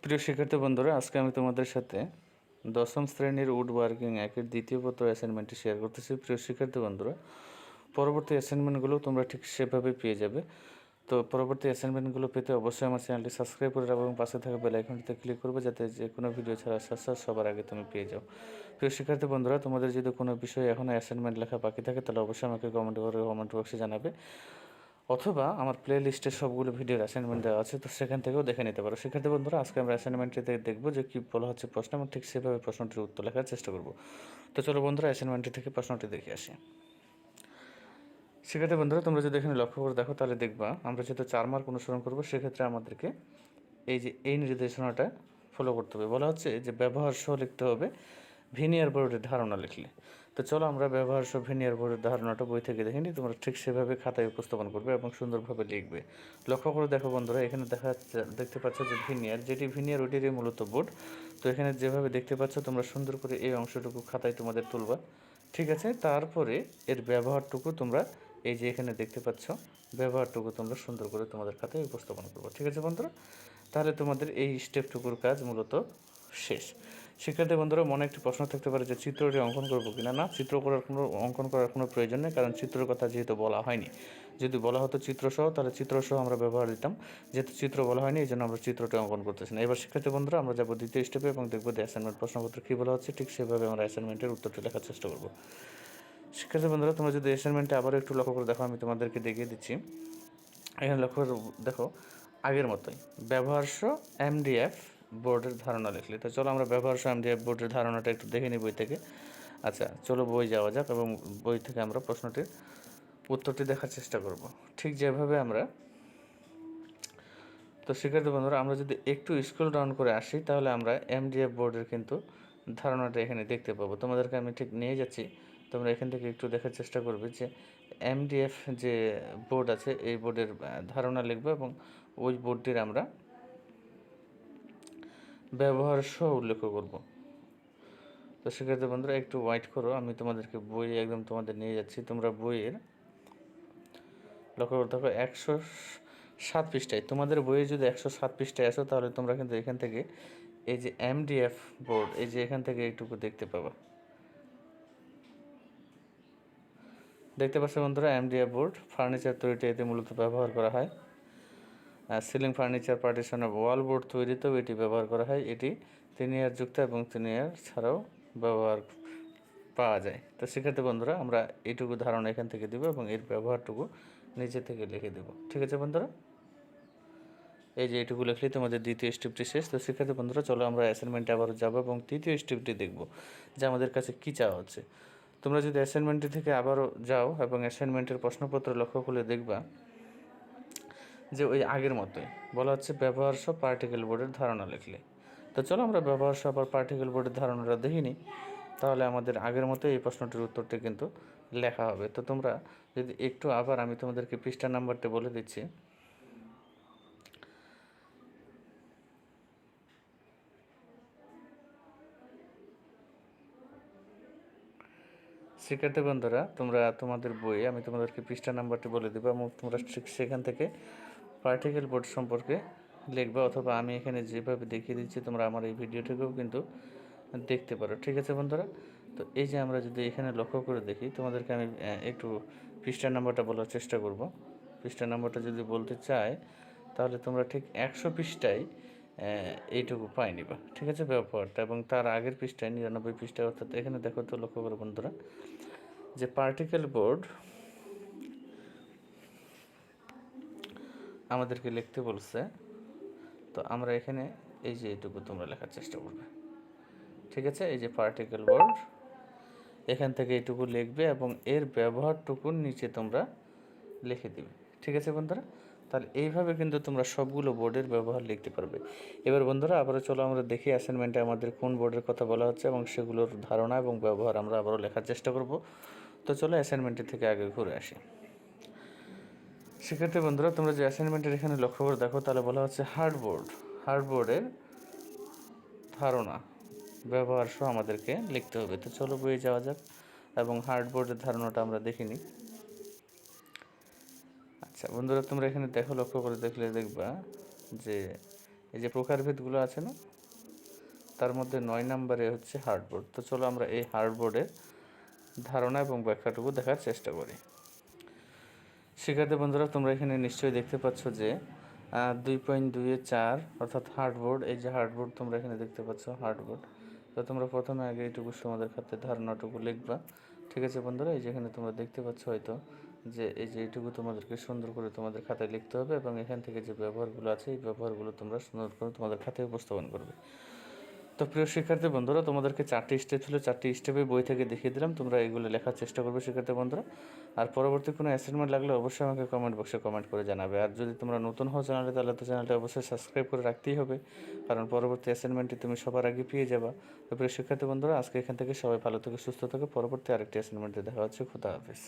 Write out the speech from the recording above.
প্রিয় শিক্ষার্থী বন্ধুরা, আজকে আমি তোমাদের সাথে দশম শ্রেণীর উড ওয়ার্কিং একের দ্বিতীয় পত্র অ্যাসাইনমেন্টটি শেয়ার করতেছি। প্রিয় শিক্ষার্থী বন্ধুরা, পরবর্তী অ্যাসাইনমেন্টগুলো তোমরা ঠিক সেভাবে পেয়ে যাবে। তো পরবর্তী অ্যাসাইনমেন্টগুলো পেতে অবশ্যই আমার চ্যানেলটি সাবস্ক্রাইব করে রাখো এবং পাশে থাকা বেল আইকনটিতে ক্লিক করবে, যাতে যে কোনো ভিডিও ছাড়া সাথে সবার আগে তুমি পেয়ে যাও। প্রিয় শিক্ষার্থী বন্ধুরা, তোমাদের যদি কোনো বিষয়ে এখনও অ্যাসাইনমেন্ট লেখা বাকি থাকে তাহলে অবশ্যই আমাকে কমেন্ট বক্সে জানাবে, অথবা আমার প্লে লিস্টে সবগুলো ভিডিওর অ্যাসাইনমেন্ট দেওয়া আছে, তো সেখান থেকেও দেখে নিতে পারো। শিক্ষার্থী বন্ধুরা, আজকে আমরা অ্যাসাইনমেন্টটিতে দেখবো যে কী বলা হচ্ছে প্রশ্ন, এবং ঠিক সেভাবে প্রশ্নটির উত্তর লেখার চেষ্টা করব। তো চলো বন্ধুরা, অ্যাসাইনমেন্টটি থেকে প্রশ্নটি দেখে আসি। শিক্ষার্থী বন্ধুরা, তোমরা যদি এখানে লক্ষ্য করে দেখো তাহলে দেখবা আমরা যেহেতু 4 মার্ক অনুসরণ করবো, সেক্ষেত্রে আমাদেরকে এই নির্দেশনাটা ফলো করতে হবে। বলা হচ্ছে যে ব্যবহার সহ লিখতে হবে ভিনিয়ার বোর্ডের ধারণা লিখলে। তো চলো আমরা ব্যবহার সহ ভিনিয়ার বোর্ডের ধারণাটা বই থেকে দেখে নিই। তোমরা ঠিক সেভাবে খাতায় উপস্থাপন করবে এবং সুন্দরভাবে লিখবে। লক্ষ্য করে দেখো বন্ধুরা, এখানে দেখতে পাচ্ছ যে ভিনিয়ার, যেটি ভিনিয়ার ওইটিরই মূলত বোর্ড। তো এখানে যেভাবে দেখতে পাচ্ছ তোমরা সুন্দর করে এই অংশটুকু খাতায় তোমাদের তুলবা, ঠিক আছে। তারপরে এর ব্যবহারটুকু তোমরা এই যে এখানে দেখতে পাচ্ছ, ব্যবহারটুকু তোমরা সুন্দর করে তোমাদের খাতায় উপস্থাপন করবো, ঠিক আছে বন্ধুরা। তাহলে তোমাদের এই স্টেপটুকুর কাজ মূলত শেষ। শিক্ষার্থী বন্ধুরা, মনে একটি প্রশ্ন থাকতে পারে যে চিত্রটি অঙ্কন করবো কিনা। না, অঙ্কন করার কোনো প্রয়োজন নেই, কারণ চিত্রের কথা যেহেতু বলা হয়নি। যদি বলা হতো চিত্রসহ, তাহলে চিত্রসহ আমরা ব্যবহার দিতাম। যেহেতু চিত্র বলা হয়নি, এই জন্য আমরা চিত্রটি অঙ্কন করতেছি না। এবার শিক্ষার্থী বন্ধুরা, আমরা যাবো দ্বিতীয় স্টেপে এবং দেখবো যে অ্যাসাইনমেন্ট প্রশ্নপত্র কী বলা হচ্ছে, ঠিক সেভাবে আমরা অ্যাসাইনমেন্টের উত্তরটি লেখার চেষ্টা করবো। শিক্ষার্থী বন্ধুরা, তোমরা যদি অ্যাসাইনমেন্টে আবারও একটু লক্ষ্য করে দেখো, আমি তোমাদেরকে দেখিয়ে দিচ্ছি। এখানে লক্ষ্য করে দেখো, আগের মতোই ব্যবহার সহ এমডিএফ বোর্ডের ধারণা লিখলে। তো চলো আমরা ব্যবহার সহ এমডিএফ বোর্ডের ধারণাটা একটু দেখে নিই বই থেকে। আচ্ছা, চলো বই যাওয়া যাক এবং বই থেকে আমরা প্রশ্নটির উত্তরটি দেখার চেষ্টা করব, ঠিক যেভাবে আমরা। তো শিক্ষার্থী বন্ধুরা, আমরা যদি একটু স্ক্রল ডাউন করে আসি তাহলে আমরা এমডিএফ বোর্ডের কিন্তু ধারণাটা এখানে দেখতে পাবো। তোমাদেরকে আমি ঠিক নিয়ে যাচ্ছি, তোমরা এখান থেকে একটু দেখার চেষ্টা করবে যে এমডিএফ যে বোর্ড আছে, এই বোর্ডের ধারণা লিখবে এবং ওই বোর্ডটির আমরা ব্যবহার সহ উল্লেখ করব। তো শিক্ষার্থী বন্ধুরা, একটু ওয়েট করো, আমি তোমাদেরকে বই একদম তোমাদের নিয়ে যাচ্ছি। তোমরা বইয়ের লক্ষ্য করতে হবে 107 পৃষ্ঠায়, তোমাদের বইয়ে যদি 107 পৃষ্ঠায় আসো তাহলে তোমরা কিন্তু এখান থেকে এই যে এমডিএফ বোর্ড, এই যে এখান থেকে এইটুকু দেখতে পাবা। দেখতে পাচ্ছ বন্ধুরা, এমডিএফ বোর্ড ফার্নিচার তৈরিতে এতে মূলত ব্যবহার করা হয়। সিলিং ফার্নিচার পার্টিশনের ওয়াল বোর্ড তৈরিতেও এটি ব্যবহার করা হয়। এটি 3 ইয়ার যুক্ত এবং 3 ইয়ার ছাড়াও ব্যবহার পাওয়া যায়। তো শিক্ষার্থী বন্ধুরা, আমরা এইটুকু ধারণা এখান থেকে দেবো এবং এর ব্যবহারটুকু নিচে থেকে লিখে দেবো, ঠিক আছে বন্ধুরা। এই যে এটুকু লিখলেই তোমাদের দ্বিতীয় স্টেপটি শেষ। তো শিক্ষার্থী বন্ধুরা, চলো আমরা অ্যাসাইনমেন্টে আবারও যাবো এবং তৃতীয় স্টেপটি দেখব যে আমাদের কাছে কী চাওয়া হচ্ছে। তোমরা যদি অ্যাসাইনমেন্টটি থেকে আবারও যাও এবং অ্যাসাইনমেন্টের প্রশ্নপত্র লক্ষ্য করলে দেখবা যে ওই আগের মতোই বলা হচ্ছে ব্যবহার সহ পার্টিকেল বোর্ডের ধারণা লিখলে। তো চলো আমরা ব্যবহার সহ আবার পার্টিকেল বোর্ডের ধারণাটা দেখিনি, তাহলে আমাদের আগের মতো এই প্রশ্নটির উত্তরটি কিন্তু লেখা হবে। তো তোমরা যদি একটু আবার, আমি তোমাদেরকে পৃষ্ঠা নাম্বারটি বলে দিচ্ছি। শিক্ষার্থী বন্ধুরা, তোমরা তোমাদের বইয়ে আমি তোমাদেরকে পৃষ্ঠা নাম্বারটি বলে দেবো এবং তোমরা সেখান থেকে পার্টিকেল বোর্ড সম্পর্কে লিখবে, অথবা আমি এখানে যেভাবে দেখিয়ে দিচ্ছি তোমরা আমার এই ভিডিওটিকেও কিন্তু দেখতে পারো, ঠিক আছে বন্ধুরা। তো এই যে আমরা যদি এখানে লক্ষ্য করে দেখি, তোমাদেরকে আমি একটু পৃষ্ঠা নাম্বারটা বলার চেষ্টা করব। পৃষ্ঠা নাম্বারটা যদি বলতে চাই তাহলে তোমরা ঠিক 100 পৃষ্ঠায় এইটুকু পাই নিবা, ঠিক আছে, ব্যবহারটা। এবং তার আগের পৃষ্ঠায় 99 পৃষ্ঠায়, অর্থাৎ এখানে দেখো তো, লক্ষ্য করো বন্ধুরা, যে পার্টিকেল বোর্ড আমাদেরকে লিখতে বলছে। তো আমরা এখানে এই যে এইটুকু তোমরা লেখার চেষ্টা করবে, ঠিক আছে। এই যে পার্টিকেল বোর্ড, এখান থেকে এইটুকু লিখবে এবং এর ব্যবহারটুকুর নিচে তোমরা লিখে দিবে, ঠিক আছে বন্ধুরা। তাহলে এইভাবে কিন্তু তোমরা সবগুলো বোর্ডের ব্যবহার লিখতে পারবে। এবার বন্ধুরা, আবারও চলো আমরা দেখি অ্যাসাইনমেন্টে আমাদের কোন বোর্ডের কথা বলা হচ্ছে এবং সেগুলোর ধারণা এবং ব্যবহার আমরা আবারও লেখার চেষ্টা করব। তো চলো অ্যাসাইনমেন্টের থেকে আগে ঘুরে আসি। শিক্ষার্থী বন্ধুরা, তোমরা যে অ্যাসাইনমেন্টের এখানে লক্ষ্য করে দেখো তাহলে বলা হচ্ছে হার্ডবোর্ডের ধারণা ব্যবহার সহ আমাদেরকে লিখতে হবে। তো চলো বইয়ে যাওয়া যাক এবং হার্ডবোর্ডের ধারণাটা আমরা দেখে নিই। আচ্ছা বন্ধুরা, তোমরা এখানে দেখো, লক্ষ্য করে দেখলে দেখবা যে এই যে প্রকারভেদগুলো আছে না, তার মধ্যে 9 নম্বরে হচ্ছে হার্ডবোর্ড। তো চলো আমরা এই হার্ডবোর্ডের ধারণা এবং ব্যাখ্যাটুকু দেখার চেষ্টা করি। শিক্ষার্থী বন্ধুরা, তোমরা এখানে নিশ্চয়ই দেখতে পাচ্ছ যে 2.2-4 অর্থাৎ হার্ডবোর্ড। এই যে হার্ডবোর্ড তোমরা এখানে দেখতে পাচ্ছ, হার্ডবোর্ড। তো তোমরা প্রথমে আগে এইটুকু তোমাদের খাতে ধারণাটুকু লিখবা, ঠিক আছে বন্ধুরা? এই যে এখানে তোমরা দেখতে পাচ্ছ হয়তো যে এই যে এইটুকু তোমাদেরকে সুন্দর করে তোমাদের খাতায় লিখতে হবে, এবং এখান থেকে যে ব্যবহারগুলো আছে এই ব্যবহারগুলো তোমরা সুন্দর করে তোমাদের খাতায় উপস্থাপন করবে। তো প্রিয় শিক্ষার্থী বন্ধুরা, তোমাদেরকে 4টি স্টেপ ছিল, 4টি স্টেপে বই থেকে দেখিয়ে দিলাম, তোমরা এগুলো লেখার চেষ্টা করবে শিক্ষার্থী বন্ধুরা। আর পরবর্তী কোনো অ্যাসাইনমেন্ট লাগলে অবশ্যই আমাকে কমেন্ট বক্সে কমেন্ট করে জানাবে। আর যদি তোমরা নতুন হও চ্যানেলে, তাহলে তো চ্যানেলটা অবশ্যই সাবস্ক্রাইব করে রাখতেই হবে, কারণ পরবর্তী অ্যাসাইনমেন্টটি তুমি সবার আগে পেয়ে যাবা। তো প্রিয় শিক্ষার্থী বন্ধুরা, আজকে এখান থেকে সবাই ভালো থেকে সুস্থ থাকে। পরবর্তী আরেকটি অ্যাসাইনমেন্টে দেখা হচ্ছে। খুদা হাফেজ।